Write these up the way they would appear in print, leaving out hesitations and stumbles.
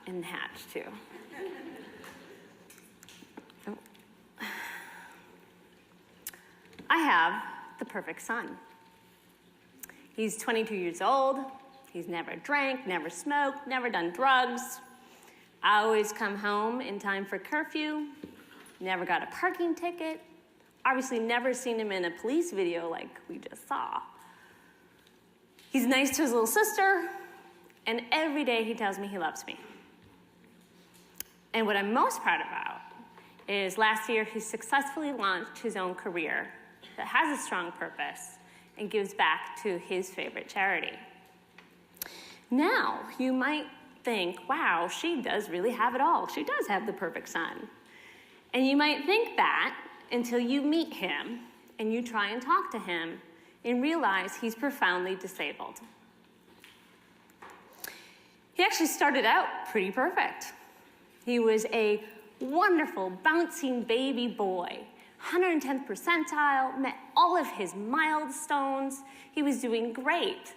in Hatch, too. Oh. I have the perfect son. He's 22 years old. He's never drank, never smoked, never done drugs. I always come home in time for curfew. Never got a parking ticket. Obviously never seen him in a police video like we just saw. He's nice to his little sister, and every day he tells me he loves me. And what I'm most proud about is last year he successfully launched his own career that has a strong purpose and gives back to his favorite charity. Now, you might think, wow, she does really have it all. She does have the perfect son. And you might think that until you meet him and you try and talk to him and realize he's profoundly disabled. He actually started out pretty perfect. He was a wonderful, bouncing baby boy, 110th percentile, met all of his milestones. He was doing great.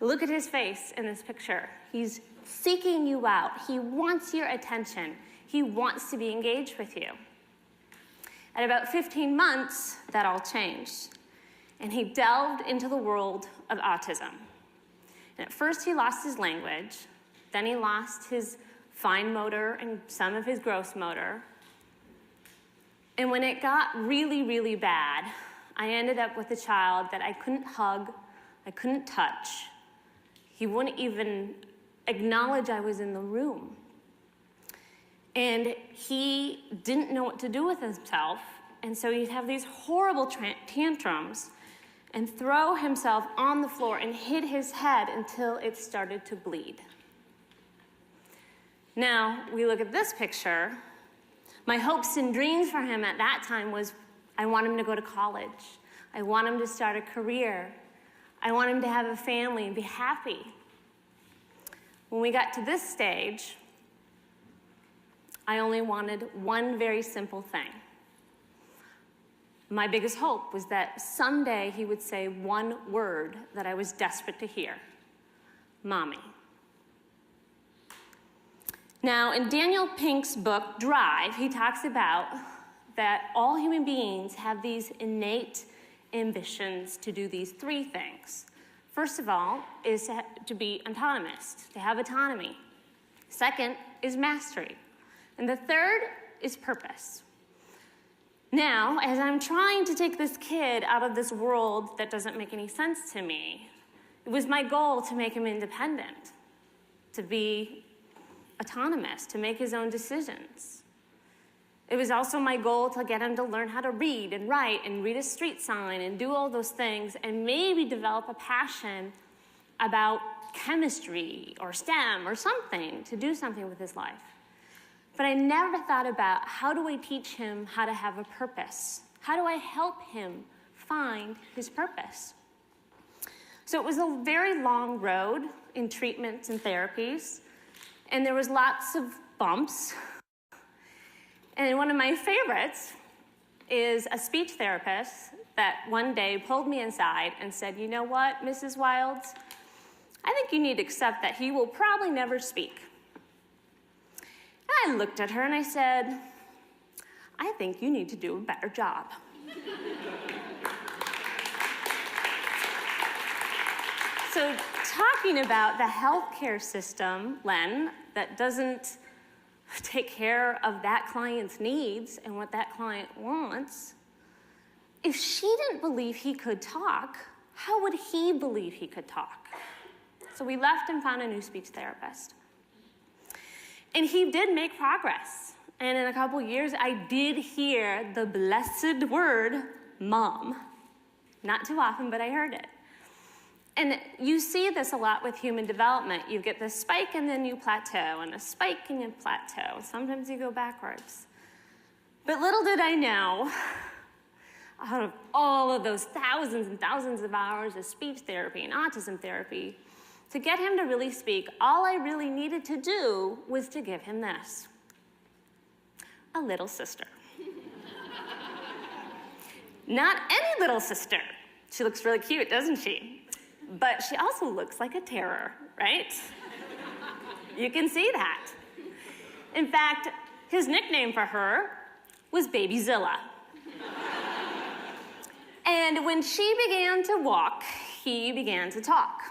Look at his face in this picture. He's seeking you out. He wants your attention. He wants to be engaged with you. At about 15 months, that all changed, and he delved into the world of autism. And at first, he lost his language. Then he lost his fine motor and some of his gross motor. And when it got really, really bad, I ended up with a child that I couldn't hug, I couldn't touch. He wouldn't even acknowledge I was in the room. And he didn't know what to do with himself, and so he'd have these horrible tantrums and throw himself on the floor and hit his head until it started to bleed. Now, we look at this picture. My hopes and dreams for him at that time was, I want him to go to college. I want him to start a career. I want him to have a family and be happy. When we got to this stage, I only wanted one very simple thing. My biggest hope was that someday he would say one word that I was desperate to hear: Mommy. Now, in Daniel Pink's book, Drive, he talks about that all human beings have these innate ambitions to do these three things. First of all is to be autonomous, to have autonomy. Second is mastery. And the third is purpose. Now, as I'm trying to take this kid out of this world that doesn't make any sense to me, it was my goal to make him independent, to be autonomous, to make his own decisions. It was also my goal to get him to learn how to read and write and read a street sign and do all those things and maybe develop a passion about chemistry or STEM or something, to do something with his life. But I never thought about, how do I teach him how to have a purpose? How do I help him find his purpose? So it was a very long road in treatments and therapies, and there was lots of bumps. And one of my favorites is a speech therapist that one day pulled me inside and said, you know what, Mrs. Wildes, I think you need to accept that he will probably never speak. And I looked at her and I said, I think you need to do a better job. So talking about the healthcare system, Len, that doesn't take care of that client's needs and what that client wants, if she didn't believe he could talk, how would he believe he could talk? So we left and found a new speech therapist. And he did make progress. And in a couple years, I did hear the blessed word, Mom. Not too often, but I heard it. And you see this a lot with human development. You get this spike and then you plateau, and a spike and you plateau. Sometimes you go backwards. But little did I know, out of all of those thousands and thousands of hours of speech therapy and autism therapy, to get him to really speak, all I really needed to do was to give him this: a little sister. Not any little sister. She looks really cute, doesn't she? But she also looks like a terror, right? You can see that. In fact, his nickname for her was Babyzilla. And when she began to walk, he began to talk.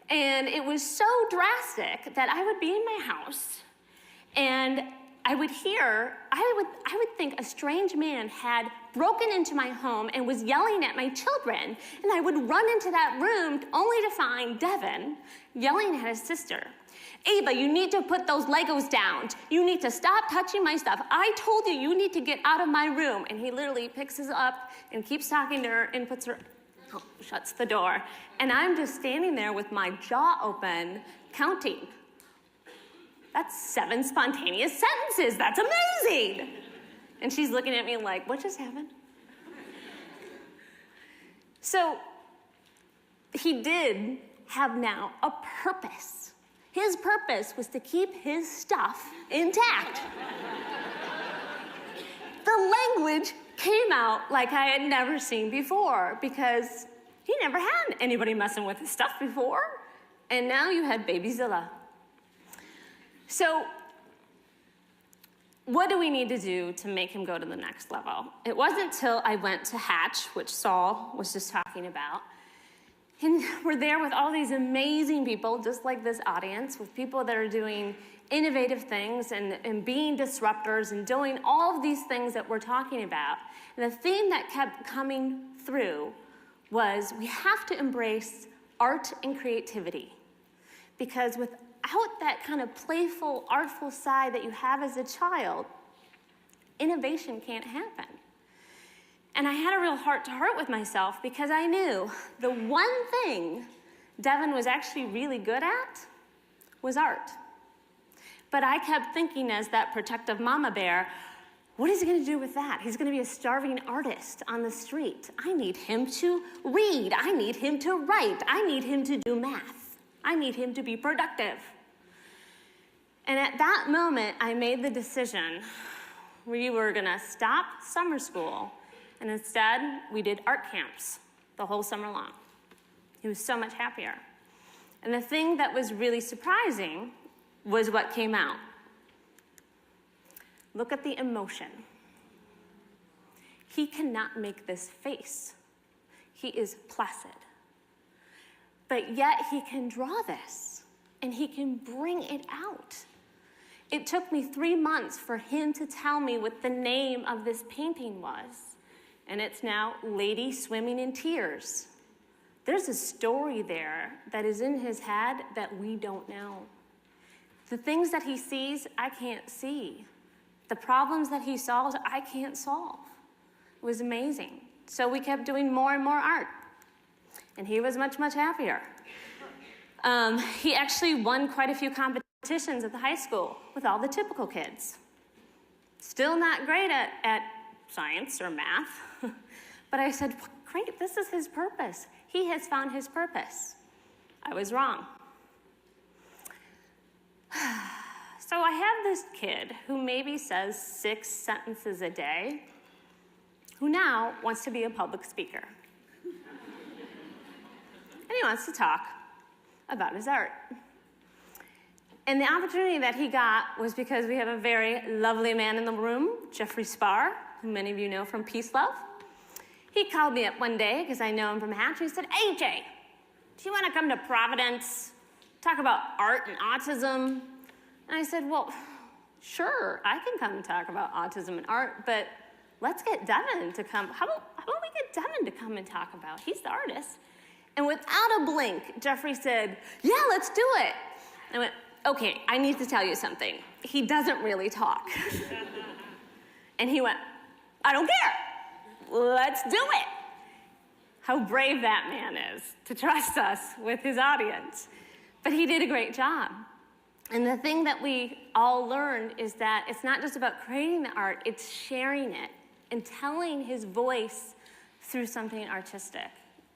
And it was so drastic that I would be in my house and I would think a strange man had broken into my home and was yelling at my children. And I would run into that room only to find Devin yelling at his sister. Ava, you need to put those Legos down. You need to stop touching my stuff. I told you, you need to get out of my room. And he literally picks us up and keeps talking to her and shuts the door. And I'm just standing there with my jaw open, counting. That's 7 spontaneous sentences. That's amazing. And she's looking at me like, what just happened? So he did have now a purpose. His purpose was to keep his stuff intact. The language came out like I had never seen before because he never had anybody messing with his stuff before. And now you had Babyzilla. So what do we need to do to make him go to the next level? It wasn't till I went to Hatch, which Saul was just talking about, and we're there with all these amazing people, just like this audience, with people that are doing innovative things and being disruptors and doing all of these things that we're talking about. And the theme that kept coming through was we have to embrace art and creativity. Because without that kind of playful, artful side that you have as a child, innovation can't happen. And I had a real heart-to-heart with myself because I knew the one thing Devin was actually really good at was art. But I kept thinking as that protective mama bear, what is he going to do with that? He's going to be a starving artist on the street. I need him to read. I need him to write. I need him to do math. I need him to be productive. And at that moment, I made the decision we were going to stop summer school, and instead, we did art camps the whole summer long. He was so much happier. And the thing that was really surprising was what came out. Look at the emotion. He cannot make this face. He is placid. But yet he can draw this, and he can bring it out. It took me 3 months for him to tell me what the name of this painting was. And it's now Lady Swimming in Tears. There's a story there that is in his head that we don't know. The things that he sees, I can't see. The problems that he solves, I can't solve. It was amazing. So we kept doing more and more art. And he was much, much happier. He actually won quite a few competitions at the high school with all the typical kids. Still not great at science or math. But I said, great, this is his purpose. He has found his purpose. I was wrong. So I have this kid who maybe says 6 sentences a day, who now wants to be a public speaker. And he wants to talk about his art. And the opportunity that he got was because we have a very lovely man in the room, Jeffrey Spar, who many of you know from Peace Love. He called me up one day, because I know him from Hatch, and he said, hey, Jay, do you want to come to Providence, talk about art and autism? And I said, well, sure, I can come and talk about autism and art, but let's get Devin to come. How about we get Devin to come and talk about? He's the artist. And without a blink, Jeffrey said, yeah, let's do it. I went, okay, I need to tell you something. He doesn't really talk. And he went, I don't care. Let's do it. How brave that man is to trust us with his audience. But he did a great job. And the thing that we all learned is that it's not just about creating the art, it's sharing it and telling his voice through something artistic.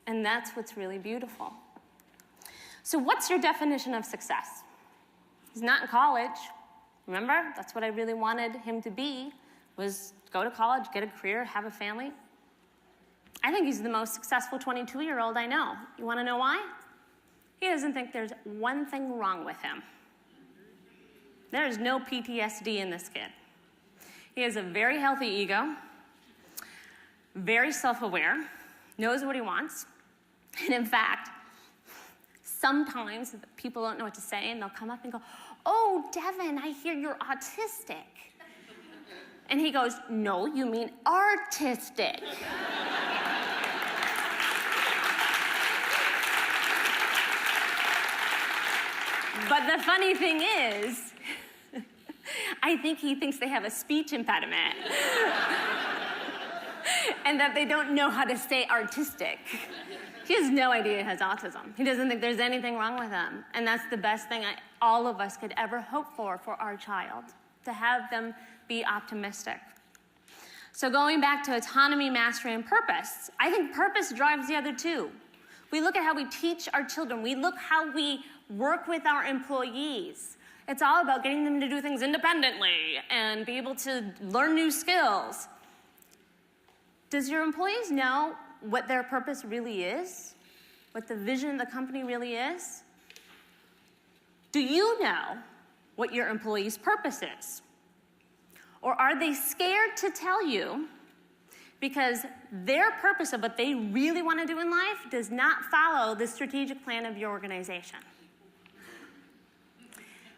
And that's what's really beautiful. So what's your definition of success? He's not in college. Remember, that's what I really wanted him to be, was go to college, get a career, have a family. I think he's the most successful 22-year-old I know. You want to know why? He doesn't think there's one thing wrong with him. There is no PTSD in this kid. He has a very healthy ego, very self-aware, knows what he wants, and in fact, sometimes people don't know what to say, and they'll come up and go, "Oh, Devin, I hear you're autistic." And he goes, "No, you mean artistic." But the funny thing is, I think he thinks they have a speech impediment and that they don't know how to say artistic. He has no idea he has autism. He doesn't think there's anything wrong with him. And that's the best thing all of us could ever hope for our child, to have them be optimistic. So going back to autonomy, mastery, and purpose, I think purpose drives the other two. We look at how we teach our children. We look how we work with our employees. It's all about getting them to do things independently and be able to learn new skills. Does your employees know what their purpose really is? What the vision of the company really is? Do you know what your employees' purpose is? Or are they scared to tell you because their purpose of what they really want to do in life does not follow the strategic plan of your organization?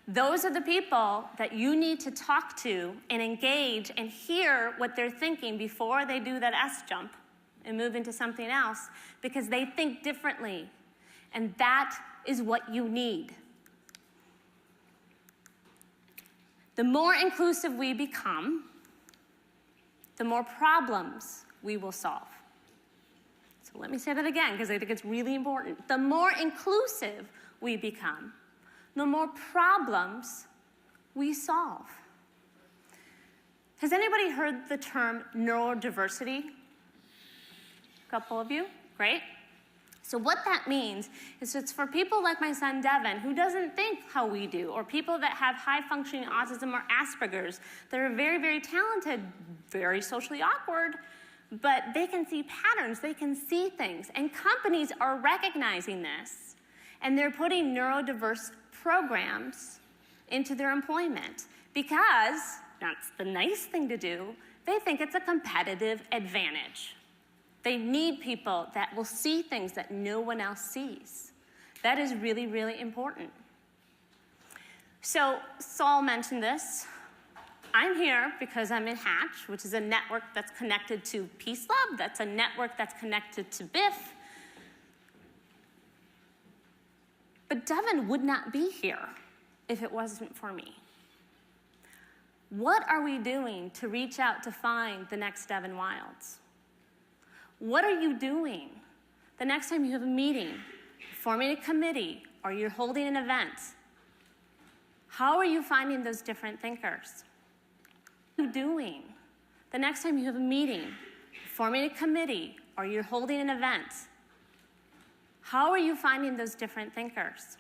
Those are the people that you need to talk to and engage and hear what they're thinking before they do that S jump and move into something else, because they think differently, and that is what you need. The more inclusive we become, the more problems we will solve. So let me say that again, because I think it's really important. The more inclusive we become, the more problems we solve. Has anybody heard the term neurodiversity? A couple of you? Great. So what that means is it's for people like my son Devin, who doesn't think how we do, or people that have high-functioning autism or Asperger's that are very, very talented, very socially awkward, but they can see patterns, they can see things, and companies are recognizing this, and they're putting neurodiverse programs into their employment because that's the nice thing to do. They think it's a competitive advantage. They need people that will see things that no one else sees. That is really, really important. So Saul mentioned this. I'm here because I'm in Hatch, which is a network that's connected to Peace Lab. That's a network that's connected to BIF. But Devin would not be here if it wasn't for me. What are we doing to reach out to find the next Devin Wildes? What are you doing the next time you have a meeting, forming a committee, or you're holding an event? How are you finding those different thinkers? What are you doing the next time you have a meeting, forming a committee, or you're holding an event? How are you finding those different thinkers?